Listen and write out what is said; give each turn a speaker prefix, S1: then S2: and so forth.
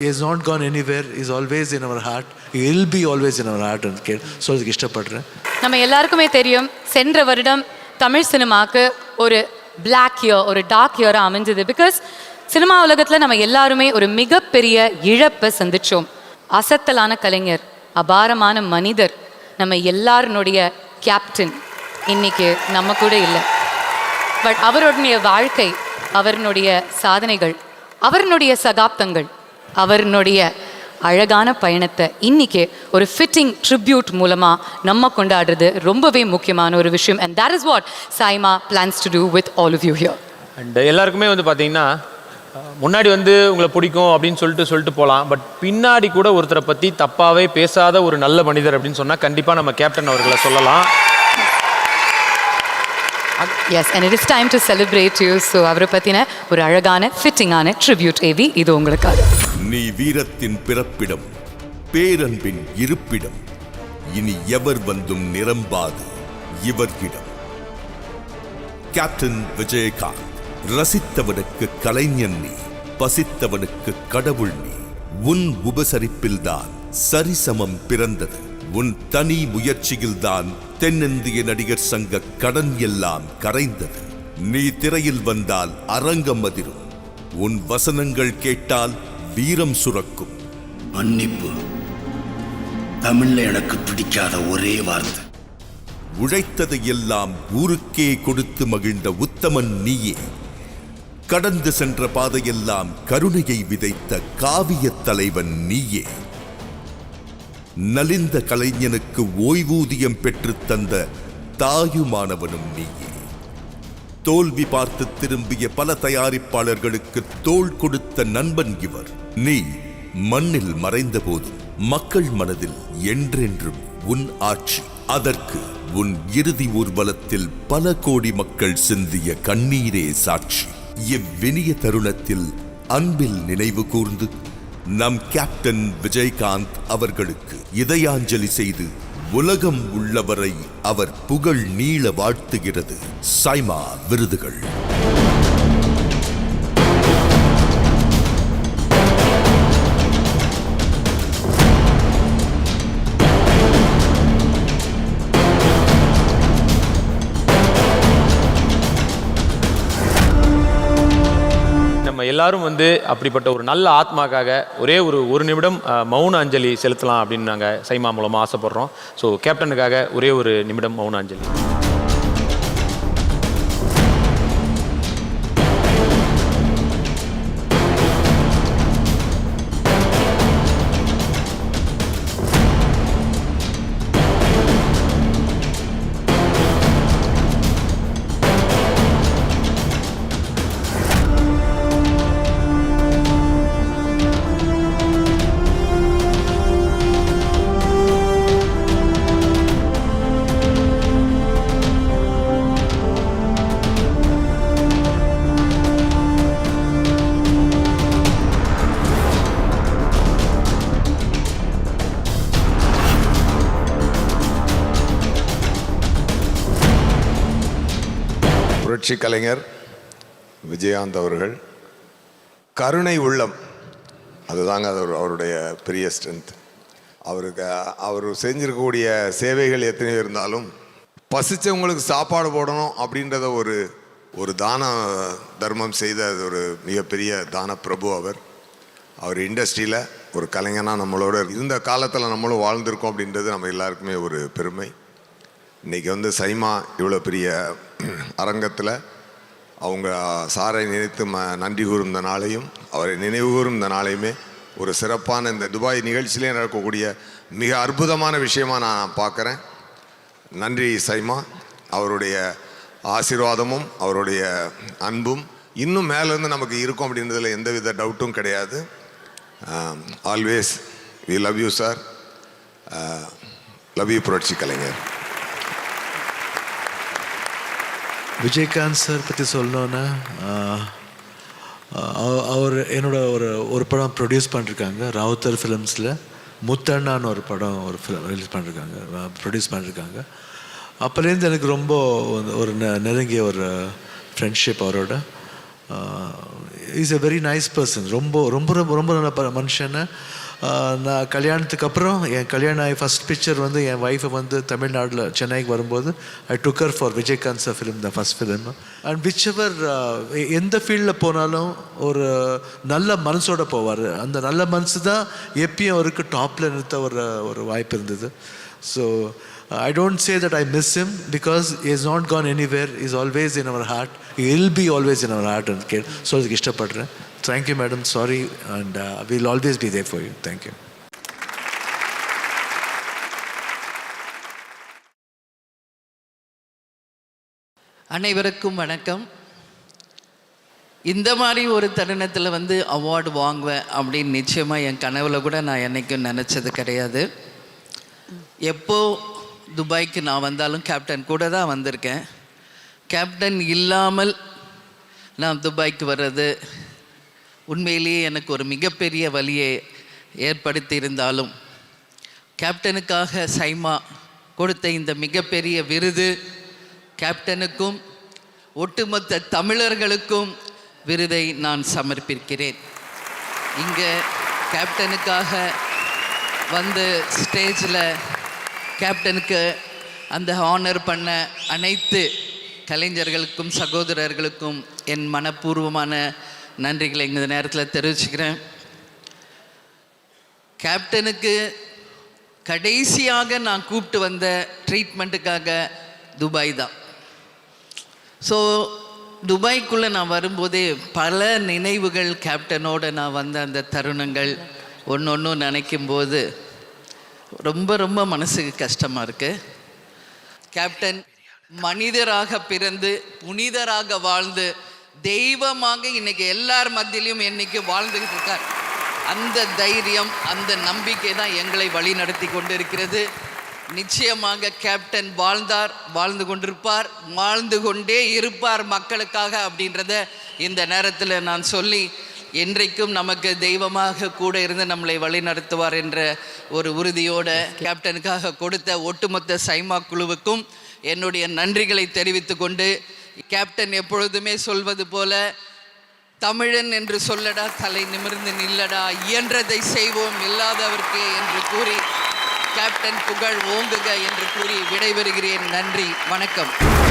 S1: He has not gone anywhere. He is always in our heart. He will be always in our heart. சொல்றதுக்கு இஷ்டப்படுறேன்.
S2: நம்ம எல்லாருக்குமே தெரியும், சென்ற வருடம் தமிழ் சினிமாக்கு ஒரு பிளாக் இயர், ஒரு டார்க் இயரா அமைஞ்சது. பிகாஸ் சினிமா உலகத்தில் நம்ம எல்லாருமே ஒரு மிகப்பெரிய இழப்பை சந்திச்சோம். அசத்தலான கலைஞர், அபாரமான மனிதர், நம்ம எல்லாருடைய கேப்டன் இன்னைக்கு நம்ம கூட இல்லை. பட் அவருடைய வாழ்க்கை, அவருடைய சாதனைகள், அவருடைய சகாப்தங்கள், அவருடைய அழகான பயணத்தை இன்னைக்கு ஒரு ஃபிட்டிங் ட்ரிபியூட் மூலமா நம்ம கொண்டாடுறது ரொம்பவே முக்கியமான ஒரு விஷயம். And that is what Saima plans to do with all of you here.
S3: And எல்லாருக்குமே பார்த்தீங்கன்னா முன்னாடி உங்களை பிடிக்கும் அப்படின்னு சொல்லிட்டு போகலாம். பட் பின்னாடி கூட ஒருத்தரை பற்றி தப்பாகவே பேசாத ஒரு நல்ல மனிதர் அப்படின்னு சொன்னால் கண்டிப்பாக நம்ம கேப்டன் அவர்களை சொல்லலாம்.
S2: Yes, and it is time to celebrate you. So அவரை பத்தின ஒரு அழகான ஃபிட்டிங்கான ட்ரிபியூட் ஏவி இது உங்களுக்காக.
S4: நீ வீரத்தின் பிறப்பிடம், பேரன்பின் இருப்பிடம், இனி எவர் வந்தும் நிரம்பாது இவர்கிடம். கேப்டன் விஜயகாந்த். ரசித்தவனுக்கு கலைஞன் நீ, பசித்தவனுக்கு கடவுள் நீ. உன் உபசரிப்பில்தான் சரிசமம் பிறந்தது. உன் தனி முயற்சியில்தான் தென்னிந்திய நடிகர் சங்க கடன் எல்லாம் கரைந்தது. நீ திரையில் வந்தால் அரங்கம் அதிரும். உன் வசனங்கள் கேட்டால் வீரம் சுரக்கும்.
S5: மன்னிப்பு தமிழ்ல எனக்கு பிடிக்காத ஒரே வார்த்தை.
S4: உழைத்ததை எல்லாம் ஊருக்கே கொடுத்து மகிழ்ந்த உத்தமன் நீயே. கடந்து சென்ற பாதையெல்லாம் கருணையை விதைத்த காவிய தலைவன் நீயே. நலிந்த கலைஞனுக்கு ஓய்வூதியம் பெற்று தந்த தாயுமானவனும் நீயே. தோல்வி பார்த்து திரும்பிய பல தயாரிப்பாளர்களுக்கு தோள் கொடுத்த நண்பன் இவர். நீ மண்ணில் மறைந்த போதும் மக்கள் மனதில் என்றென்றும் உன் ஆட்சி. அதற்கு உன் இறுதி ஊர்வலத்தில் பல கோடி மக்கள் சிந்திய கண்ணீரே சாட்சி. இவ்வினிய தருணத்தில் அன்பில் நினைவு கூர்ந்து நம் கேப்டன் விஜயகாந்த் அவர்களுக்கு இதயாஞ்சலி செய்து உலகம் உள்ளவரை அவர் புகழ் நீள வாழ்த்துகிறது சாய்மா விருதுகள்.
S3: நம்ம எல்லாரும் அப்படிப்பட்ட ஒரு நல்ல ஆத்மாக்காக ஒரே ஒரு நிமிடம் மௌன அஞ்சலி செலுத்தலாம் அப்படின்னு நாங்கள் சைமா மூலமாக ஆசைப்படுறோம். ஸோ கேப்டனுக்காக ஒரே ஒரு நிமிடம் மௌன அஞ்சலி.
S6: புரட்சி கலைஞர் விஜயகாந்த் அவர்கள் கருணை உள்ளம், அதுதாங்க அவருடைய பெரிய ஸ்ட்ரென்த். அவர் செஞ்சிருக்கக்கூடிய சேவைகள் எத்தனையோ இருந்தாலும் பசிச்சவங்களுக்கு சாப்பாடு போடணும் அப்படின்றத ஒரு தான தர்மம் செய்த ஒரு மிகப்பெரிய தான பிரபு அவர் இண்டஸ்ட்ரியில் ஒரு கலைஞனாக நம்மளோட இருந்த காலத்தில் நம்மளும் வாழ்ந்திருக்கோம் அப்படின்றது நம்ம எல்லாருக்குமே ஒரு பெருமை. இன்றைக்கி சைமா இவ்வளோ பெரிய அரங்கத்தில் அவங்க சாரை நினைத்து நன்றி கூறும் இந்த நாளையும் அவரை நினைவு கூறும் இந்த நாளையுமே ஒரு சிறப்பான இந்த துபாய் நிகழ்ச்சியிலே நடக்கக்கூடிய மிக அற்புதமான விஷயமாக நான் பார்க்குறேன். நன்றி சைமா. அவருடைய ஆசீர்வாதமும் அவருடைய அன்பும் இன்னும் மேலேருந்து நமக்கு இருக்கும் அப்படின்றதுல எந்தவித டவுட்டும் கிடையாது. Always we love you sir. Love you Puratchi Kalaignar.
S1: Vijayakanth sir பற்றி சொல்லணுன்னா அவர் என்னோட ஒரு படம் ப்ரொடியூஸ் பண்ணிருக்காங்க ராவுத்தர் ஃபிலிம்ஸில். முத்தண்ணான்னு ஒரு படம் ரிலீஸ் பண்ணிருக்காங்க, ப்ரொடியூஸ் பண்ணியிருக்காங்க. அப்போலேருந்து எனக்கு ரொம்ப ஒரு நெருங்கிய ஒரு ஃப்ரெண்ட்ஷிப் அவரோட. Is a very nice person. ரொம்ப ரொம்ப ரொம்ப ரொம்ப நல்ல மனுஷன்னு. நான் கல்யாணத்துக்கு அப்புறம் என் கல்யாணம் ஆகி ஃபஸ்ட் பிக்சர் வந்து என் ஒய்ஃபை வந்து தமிழ்நாட்டில் சென்னைக்கு வரும்போது I took her for Vijayakanth sir film the first film. And whichever எந்த ஃபீல்டில் போனாலும் ஒரு நல்ல மனசோடு போவார். அந்த நல்ல மனசு தான் எப்பயும் அவருக்கு டாப்பில் நிறுத்த ஒரு வாய்ப்பு இருந்தது. So I don't say that I miss him because he has not gone anywhere. He is always in our heart. He will be always in our heart. And so அதுக்கு இஷ்டப்படுறேன். Thank you, madam. Sorry, and we'll always be there for you. Thank you.
S7: அனைவருக்கும் வணக்கம். இந்த மாதிரி ஒரு தருணத்தில் வந்து award வாங்குவேன் அப்படின்னு நிச்சயமாக என் கனவுல கூட நான் என்றைக்கும் நினச்சது கிடையாது. எப்போ துபாய்க்கு நான் வந்தாலும் கேப்டன் கூட தான் வந்திருக்கேன். கேப்டன் இல்லாமல் நான் துபாய்க்கு வர்றது உண்மையிலேயே எனக்கு ஒரு மிகப்பெரிய வலியை ஏற்படுத்தியிருந்தாலும் கேப்டனுக்காக சைமா கொடுத்த இந்த மிகப்பெரிய விருது கேப்டனுக்கும் ஒட்டுமொத்த தமிழர்களுக்கும் விருதை நான் சமர்ப்பிக்கிறேன். இங்கே கேப்டனுக்காக வந்து ஸ்டேஜில் கேப்டனுக்கு அந்த ஹானர் பண்ண அனைத்து கலைஞர்களுக்கும் சகோதரர்களுக்கும் என் மனப்பூர்வமான நன்றிகளை இந்த நேரத்தில் தெரிவிச்சுக்கிறேன். கேப்டனுக்கு கடைசியாக நான் கூப்பிட்டு வந்த ட்ரீட்மெண்ட்டுக்காக துபாய் தான். ஸோ துபாய்க்குள்ளே நான் வரும்போதே பல நினைவுகள் கேப்டனோடு நான் வந்த அந்த தருணங்கள் ஒன்று நினைக்கும்போது ரொம்ப ரொம்ப மனசுக்கு கஷ்டமாக இருக்குது. கேப்டன் மனிதராக பிறந்து புனிதராக வாழ்ந்து தெய்வமாக இன்னைக்கு எல்லார் மத்தியிலையும் இன்னைக்கு வாழ்ந்துக்கிட்டு இருக்கார். அந்த தைரியம் அந்த நம்பிக்கை தான் எங்களை வழி நடத்தி கொண்டு இருக்கிறது. நிச்சயமாக கேப்டன் வாழ்ந்தார், வாழ்ந்து கொண்டிருப்பார், வாழ்ந்து கொண்டே இருப்பார் மக்களுக்காக அப்படின்றத இந்த நேரத்தில் நான் சொல்லி என்றைக்கும் நமக்கு தெய்வமாக கூட இருந்து நம்மளை வழி நடத்துவார் என்ற ஒரு உறுதியோட கேப்டனுக்காக கொடுத்த ஒட்டுமொத்த சைமா குழுவுக்கும் என்னுடைய நன்றிகளை தெரிவித்து கொண்டு, கேப்டன் எப்பொழுதுமே சொல்வது போல தமிழன் என்று சொல்லடா தலை நிமிர்ந்து நில்லடா, இயன்றதை செய்வோம் இல்லாதவர்க்கே என்று கூறி கேப்டன் புகழ் ஓங்குக என்று கூறி விடைபெறுகிறேன். நன்றி, வணக்கம்.